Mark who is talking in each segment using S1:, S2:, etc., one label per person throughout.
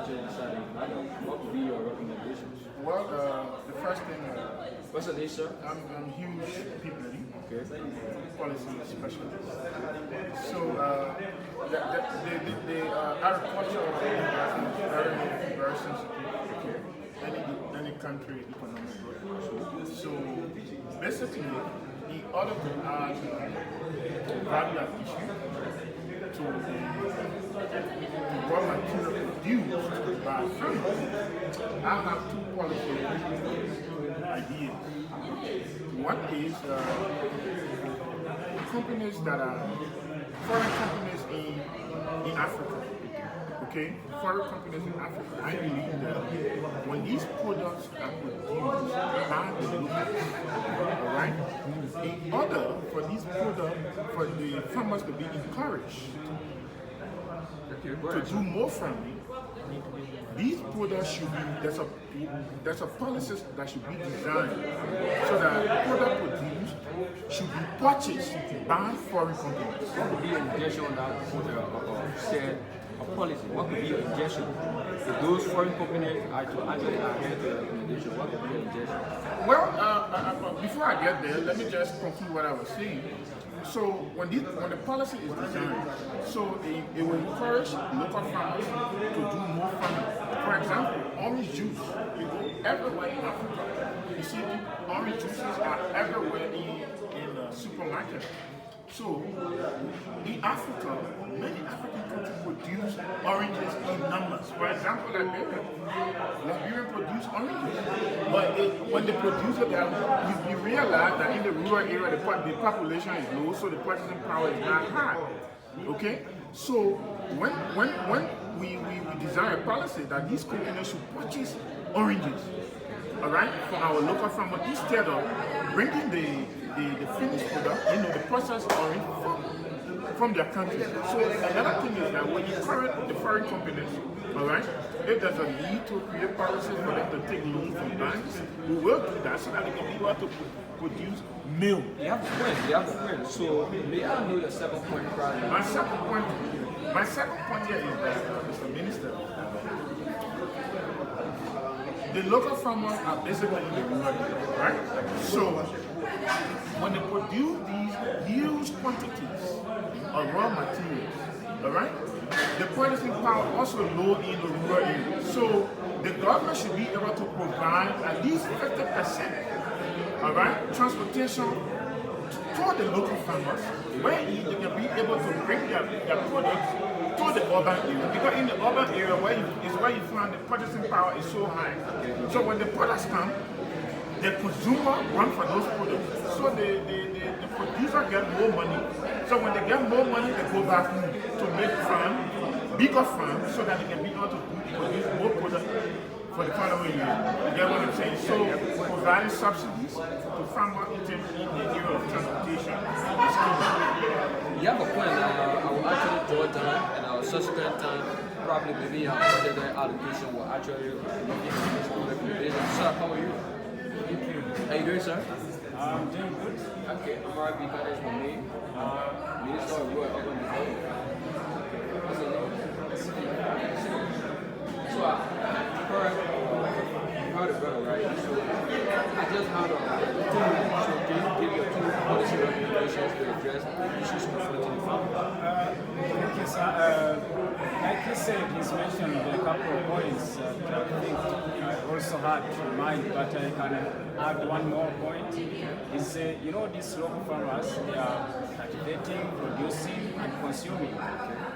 S1: actually decide in Ghana, what would be your recommendations?
S2: Well, the first thing,
S1: What's the name, sir?
S2: I'm huge people
S1: Okay.
S2: policy specialist. So the agriculture of the Ghana is very sensitive. Okay. Any country economic growth. So basically, in order to add value addition to the raw material produced by farmers, I have two policy ideas. One is companies that are foreign companies in Africa. Okay, foreign companies in Africa. I believe that when these products are produced by the locals, all right, in order for these products, for the farmers to be encouraged to do more farming, these products should be, there's a policy that should be designed so that product produced should be purchased by foreign companies.
S1: What would be an injection on that said a policy? What could be your injection? If those foreign companies are to actually adhere to the recommendation, what could be your injection?
S2: Well, before I get there, let me just conclude what I was saying. So when the policy is designed, so it will encourage local farmers to do more farming. For example, orange juice, you go everywhere in Africa. You see, orange juices are everywhere in the supermarket. So in Africa, many African countries produce oranges in numbers. For example, Liberia produce oranges. But when they produce it, you realize that in the rural area, the population is low, so the purchasing power is not high. Okay? So when we design a policy that these companies should purchase oranges, all right, for our local farmers, instead of bringing the finished product, the processed orange from their country. So another thing is that when you encourage the foreign companies, all right, if there's a need to create policies for them to take loans from banks, we will do that so that they can be able to produce milk.
S1: You have the point. So may I know your second point prior?
S2: My second point here is that, Mr. Minister, the local farmers are basically in the rural area, right? So when they produce these huge quantities of raw materials, all right, the purchasing power also low in the rural area. So the government should be able to provide at least 50%, all right, transportation to the local farmers, where they can be able to bring their products to the urban area. Because in the urban area is where you find the purchasing power is so high. So when the products come, the consumer want for those products. So the producer get more money. So when they get more money, they go back home to make bigger farms, so that they can be able to produce more products for the following year. You get what I'm saying? So providing subsidies to farmers in the area of transportation is key.
S1: You have a point. I will actually draw down, and our subsequent time, probably maybe our budget allocation will actually look into this recommendation. Sir, how are you? How you doing, sir?
S3: I'm doing good.
S1: Okay, I'm alright because it's for me. Minister of Rural Urban Development. What's the name? So you heard it better, right? So I just had a 2 minutes. So can you give your 2 policy recommendations to address the issues confronting the farmer?
S3: Thank you, sir. Like you said, he's mentioned a couple of points that I think I also had in mind, but I can add one more point. Is these local farmers, they are cultivating, producing, and consuming.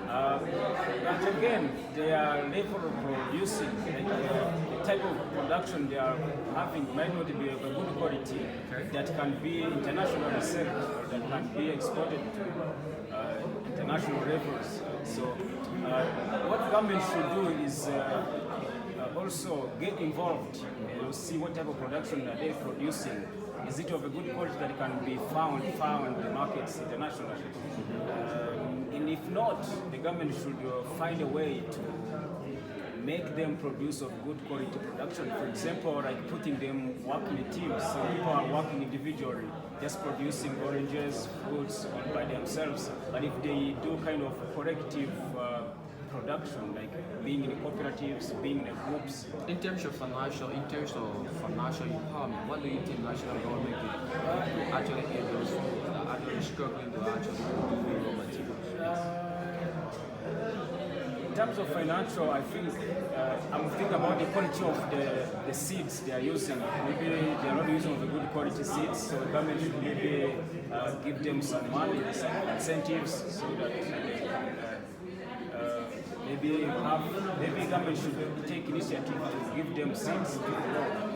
S3: But again, their level of producing, the type of production they are having might not be of a good quality that can be internationally sold or that can be exported to international levels. So what government should do is also get involved, see what type of production that they're producing. Is it of a good quality that can be found in the markets internationally? And if not, the government should find a way to make them produce of good quality production. For example, like putting them working in teams. Some people are working individually, just producing oranges, fruits all by themselves. But if they do kind of collective production, like being in cooperatives, being in groups.
S1: In terms of financial empowerment, what do you think national government can actually help those folks that are actually struggling to actually do raw materials?
S3: In terms of financial, I think I'm thinking about the quality of the seeds they are using. Maybe they are not using the good quality seeds, so the government should maybe give them some money, some incentives, so that maybe government should take initiative to give them seeds to grow.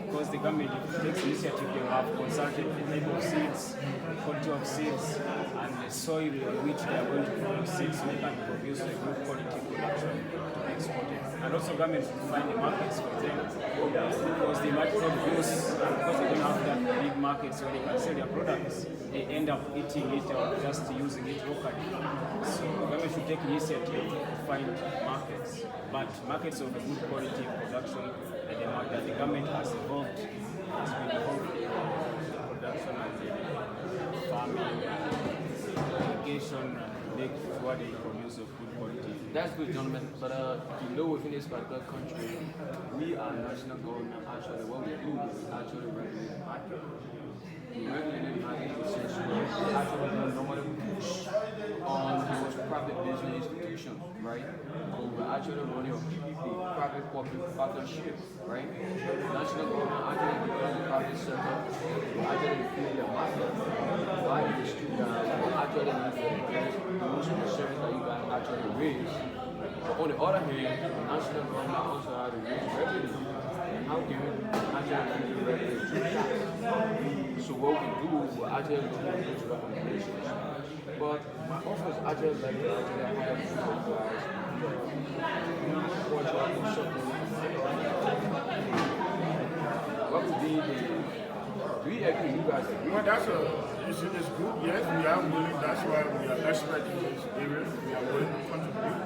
S3: Because the government, if it takes initiative, they will have consulted the type of seeds, the quality of seeds, and the soil on which they are going to produce seeds, so they can produce a good quality production to be exported. And also government should find the markets for them, because they might produce, because they don't have that big markets where they can sell their products, they end up eating it or just using it locally. So government should take initiative to find markets, but markets of a good quality production that the government has been involved in the production and the farming, irrigation, and make what they produce of good quality.
S1: That's good, gentlemen. But within this particular country, we are national government. Actually, what we do is actually regulate the market. We regulate the market in the sense where we actually don't normally push on those private business institutions, right? But we're actually running a PPP, private-public partnership, right? The national government actually develop the private sector, actually feed their market. Why the students actually need to address those concerns that you guys actually raise. But on the other hand, the national government also has to raise revenue. How can we actually do revenue through tax? So what we do, we're actually looking at those recommendations. But my office actually like to actually hire people guys, what would be the, do we agree, you guys agree?
S2: Well, it's good, yes, we are willing, that's why we are experts in this area, we are willing to contribute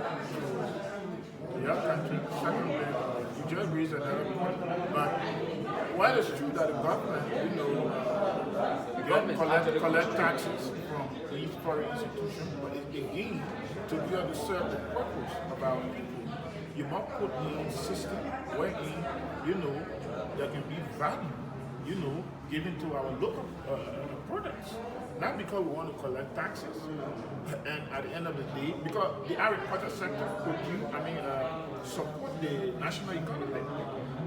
S2: to your country. Secondly, you just raised another point, but while it's true that the government, collect taxes from each foreign institution, but it's again to be able to serve the purpose of our people. You must put in a system wherein, there can be value, given to our local products. Not because we want to collect taxes, and at the end of the day, because the agriculture sector support the national economy.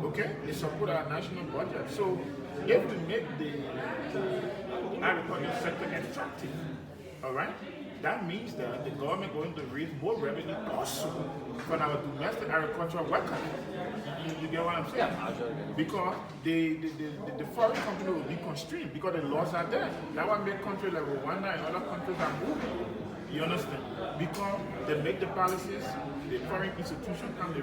S2: Okay, they support our national budget. So if we make the agriculture sector attractive, all right, that means that the government going to raise more revenue also from our domestic agricultural workers. You get what I'm saying?
S1: Yeah.
S2: Because the foreign company will be constrained because the laws are there. That will make countries like Rwanda and other countries are moving. You understand? Because they make the policies, the foreign institution come, they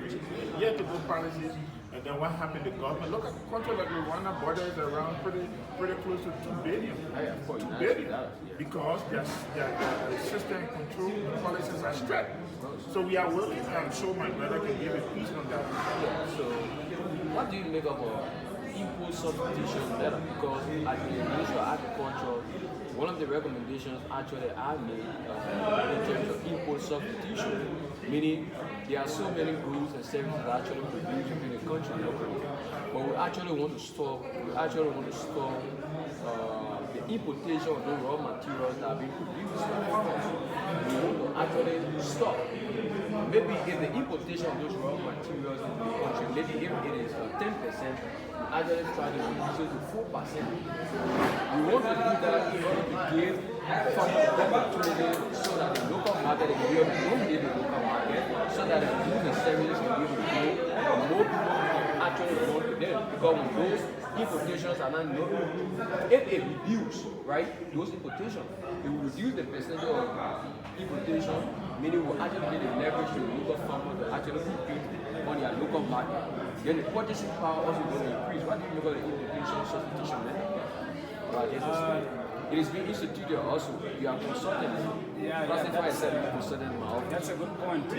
S2: to go policies, and then what happened? The government, look at the country like Rwanda, border is around pretty close to 2 billion. 2 billion. Because their system control, the policies are strict. So we are willing, and I'm sure my brother can give a piece on that.
S1: So what do you make of input substitution better? Because at the Ministry of Agriculture, one of the recommendations actually I made in terms of input substitution, meaning there are so many goods and services that actually produced within the country locally, but we actually want to stop the importation of those raw materials that are being produced by farmers. We want to actually stop. Maybe if the importation of those raw materials into the country, maybe if it is 10%, actually try to reduce it to 4%. We want to do that in order to give farmers the opportunity so that the local market can be able to dominate the local market, so that the goods and services can be able to grow, and more people actually want to them. Because when those importations are not known, if it reduce, right, those importations, it will reduce the percentage of importation, meaning we'll actually get the leverage to the local farmers to actually compete on their local market. Then the purchasing power also going to increase. What do you make of the importation substitution method? It is being instituted also. You are consulting. That's why I said consulting in my office.
S3: That's a good point. I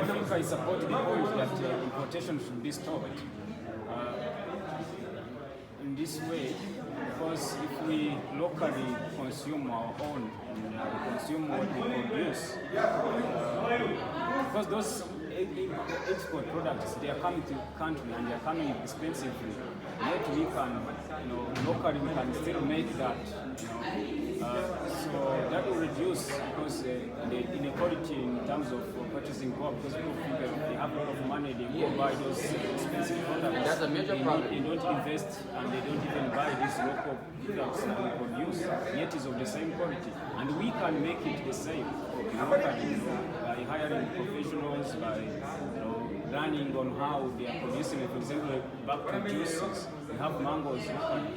S3: think I support the point that importation should be stopped in this way, because because if we locally consume our own, we consume what we produce, because those export products, they are coming to country and they are coming expensively. Yet we can, locally we can still make that, so that will reduce because the inequality in terms of purchasing power, because people think that they have a lot of money, they go buy those expensive products.
S1: That's a major problem.
S3: They don't invest and they don't even buy these local products that we produce, yet is of the same quality. And we can make it the same locally by hiring professionals, by learning on how they are producing it. For example, back to juices, we have mangoes locally.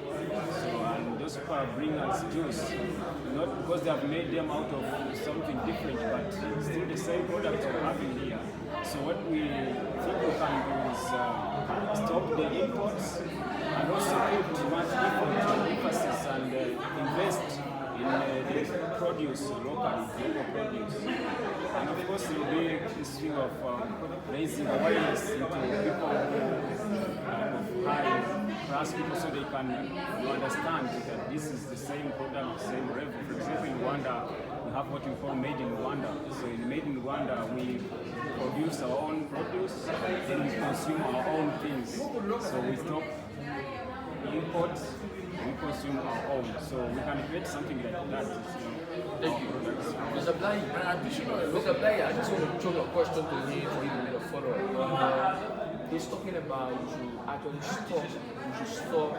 S3: So, and those people are bringing us juice, not because they have made them out of something different, but it's still the same product we're having here. So what we think we can do is stop the imports and also put much emphasis and invest in the produce locally, local produce. And of course, there will be this thing of raising awareness into people of high class people so they can understand that this is the same product, same level. For example, in Rwanda, we have what we call Made in Rwanda. So in Made in Rwanda, we produce our own produce, then we consume our own things. So we stop imports, we consume our own. So we can create something like that.
S1: Thank you. Mr. Blai, I just want to throw a question to you for you to make a follow-up. He's talking about we should actually stop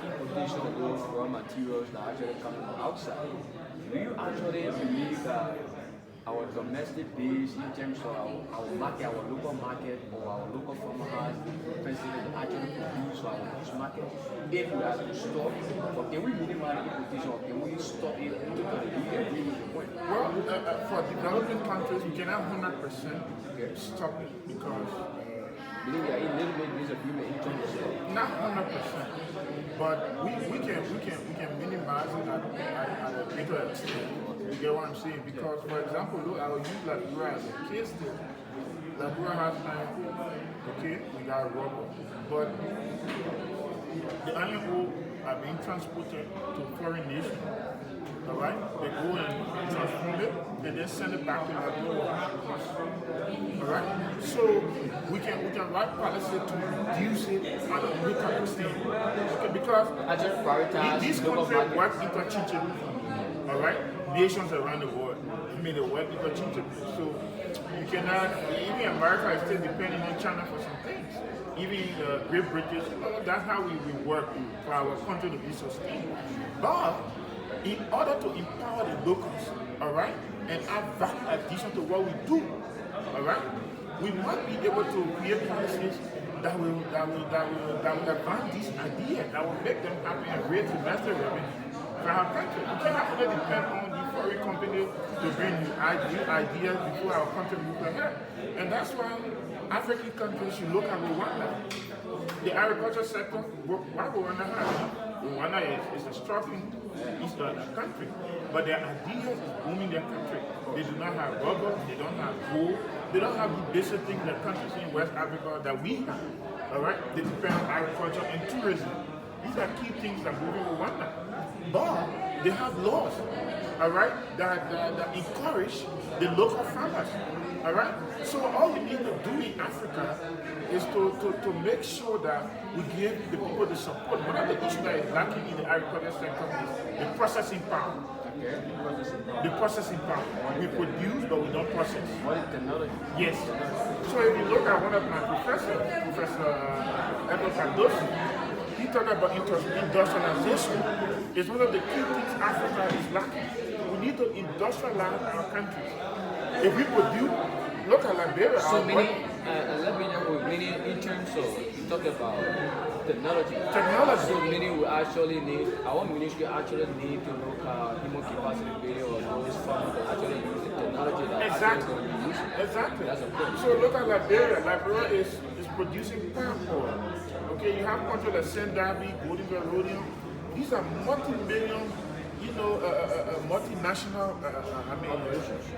S1: importation of those raw materials that actually come from outside. Do you actually believe that our domestic base in terms of our market, our local market, or our local farmers facility to actually produce for our niche market? If we have to stop, or can we minimize importation, or can we stop it totally? Do you agree with the point?
S2: Well, for developing countries, we cannot 100% stop it because
S1: Believe me, a little bit disagreement in terms of
S2: not 100%, but we can minimize it at a greater extent. You get what I'm saying? Because, for example, look, I will use Liberia as a case there. Liberia has iron ore, okay? We got rubber, but the iron ore are being transported to foreign nations. All right, they go and transform it, and then send it back to Liberia. All right, so we can write policy to reduce it at a greater extent. Okay, because these countries work interchangeably. All right, nations around the world, they work interchangeably. So you cannot, even America is still depending on China for some things. Even Great Britain, that's how we work for our country to be sustained. But in order to empower the locals, all right, and add value addition to what we do, all right, we must be able to create policies that will advance these ideas, that will make them happy and raise domestic revenue for our country. We cannot only depend on the foreign company to bring new ideas before our country moves ahead. And that's why African countries should look at Rwanda. The agriculture sector, what Rwanda has. Rwanda is a struggling country, but their ideas is booming their country. They do not have rubber, they don't have gold, they don't have the basic things that countries in West Africa that we have. All right, they depend on agriculture and tourism. These are key things that move in Rwanda. But they have laws, all right, that encourage the local farmers. All right? So all we need to do in Africa is to make sure that we give the people the support. One of the issues that is lacking in the agriculture sector is the processing power.
S1: okay.
S2: The processing power. We produce, but we don't process.
S1: What is technology?
S2: Yes. So if you look at one of my professors, Professor Edward Cardoso, he talked about industrialization. It's one of the key things Africa is lacking. We need to industrialize our countries. If we produce, look at Liberia.
S1: So many, let me know, many in terms of, you talk about technology. So many will actually need, our ministry actually need to look at human capacity video or those farmers to actually use the technology that
S2: Exactly.
S1: actually going to be used.
S2: Exactly.
S1: That's a point.
S2: So look at Liberia. Liberia is producing palm oil. Okay, you have countries like St. Darby, Golden Rhodium. These are multi-million, multinational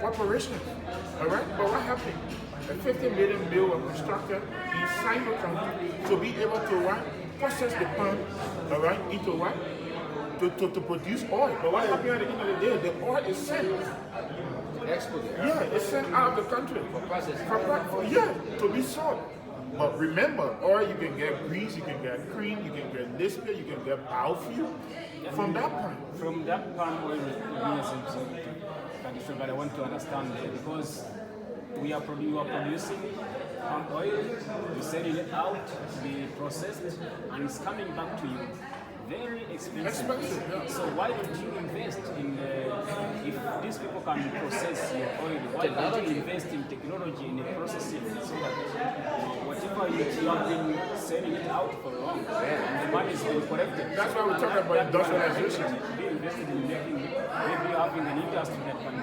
S2: corporations. All right, but what happened? A 50 million mill was constructed in Sino country to be able to process the palm, all right, into what? to produce oil. But what happens at the end of the day? The oil is sent.
S1: Export it.
S2: Yeah, it's sent out of the country.
S1: For processing.
S2: Yeah, to be sold. But remember, oil you can get grease, you can get cream, you can get lispia, you can get biofuel from that point.
S3: From that palm oil business, but I want to understand because you are producing palm oil, you sell it out to be processed, and it's coming back to you very expensive.
S2: Yeah.
S3: So why don't you invest in if these people can process your oil? Why don't you invest in technology in the processing so that whatever you have been selling it out for long, the money is being collected.
S2: That's why we talk about industrialization.
S3: Be invested in making maybe having an industry that can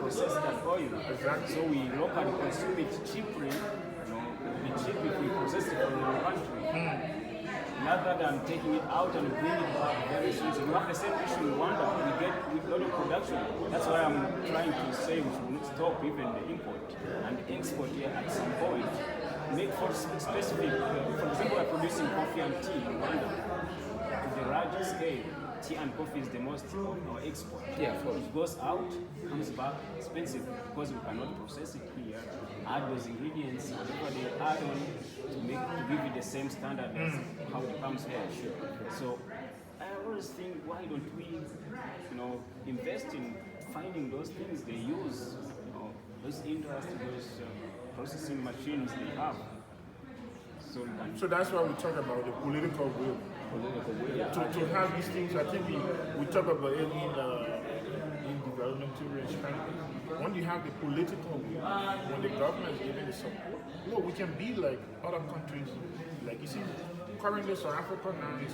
S3: process that oil.
S2: Exactly.
S3: So we locally consume it cheaply. Be cheap if we process it from our country. Rather than taking it out and bringing it back very soon. We have the same issue in Rwanda. We get with lot of production. That's why I'm trying to say we should not stop even the import and export here at some point. Make for specific, for example, we're producing coffee and tea in Rwanda to the larger scale. Tea and coffee is the most of our export.
S1: Yeah, of course.
S3: It goes out, comes back expensive because we cannot process it here. Add those ingredients, whatever they add on to give it the same standard as how it comes here. Sure. So I always think, why don't we, invest in finding those things they use, those industries, those processing machines they have.
S2: So that's why we talk about the political will. To have these things, I think we talk about it in developmental countries. When you have the political will, when the government is giving the support, we can be like other countries. Like you see, currently South Africa now is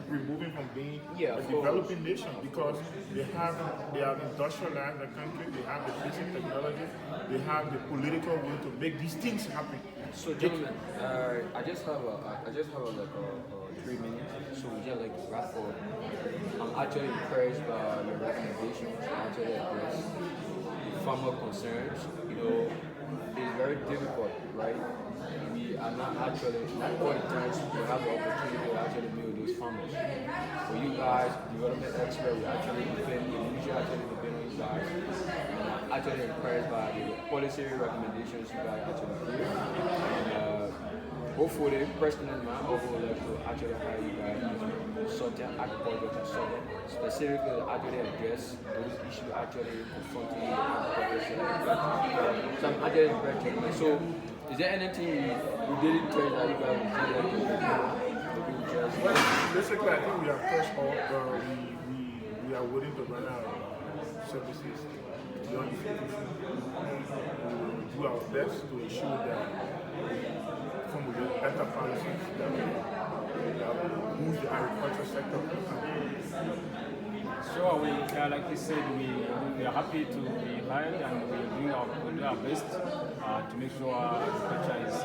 S2: removing from being a developing nation because they have industrialized the country, they have the basic technology, they have the political will to make these things happen.
S1: So gentlemen, I just have like 3 minutes, so we just like to wrap up. I'm actually impressed by your recommendations to actually address farmer concerns. It's very difficult, right? We are not all the times we have the opportunity to actually meet with those farmers. For you guys, development experts, we actually depend on you guys. I'm actually impressed by the policy recommendations you guys actually give. And hopefully, President Man would like to actually hire you guys as certain agriculture consultant, specifically actually address those issues actually confronting the agriculture sector. So I'm actually impressed. So, is there anything you didn't tell that you guys would like to do?
S2: Well, basically, I think we have touched all. We are willing to run our services beyond institution. We do our best to ensure that from the better policies that will move the agriculture sector.
S3: Sure, like you said, we are happy to be hired and we do our best to make sure agriculture is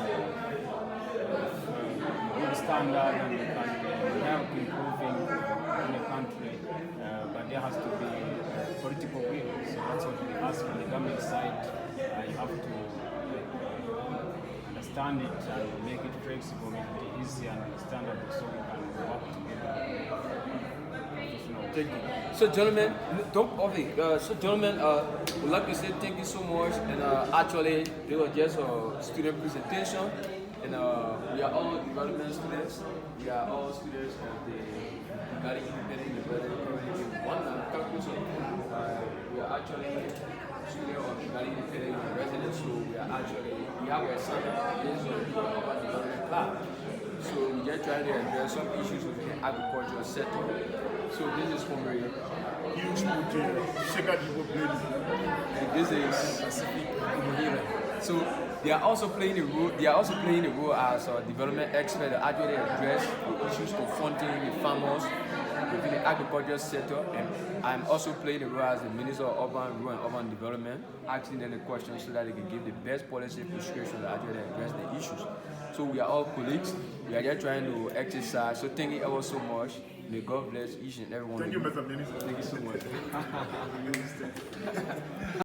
S3: good standard and help improving in the country. But there has to be political will. So that's what we ask from the government side. You have to understand it and make it flexible, make it easy and understandable so we can work together.
S1: Thank you. So, gentlemen, we'd like to say thank you so much. And actually, it was just a student presentation. And we are all development students. We are all students of the Ghana Independent University one conclusion. We are actually students of the Ghana Independent University. So we have a assignment based on our development class. So we just try to address some issues with the agricultural sector. So this is from a
S2: huge multi
S1: and this is Pacific Umuhira. So they are also playing a role as a development expert to actually address the issues confronting the farmers within the agricultural sector. And I'm also playing a role as the Minister of Rural and Urban Development, asking them the questions so that they can give the best policy prescriptions to actually address the issues. So we are all colleagues. We are just trying to exercise. So thank you ever so much. May God bless each and every one.
S2: Thank you, Mr. Minister.
S1: Thank you so much.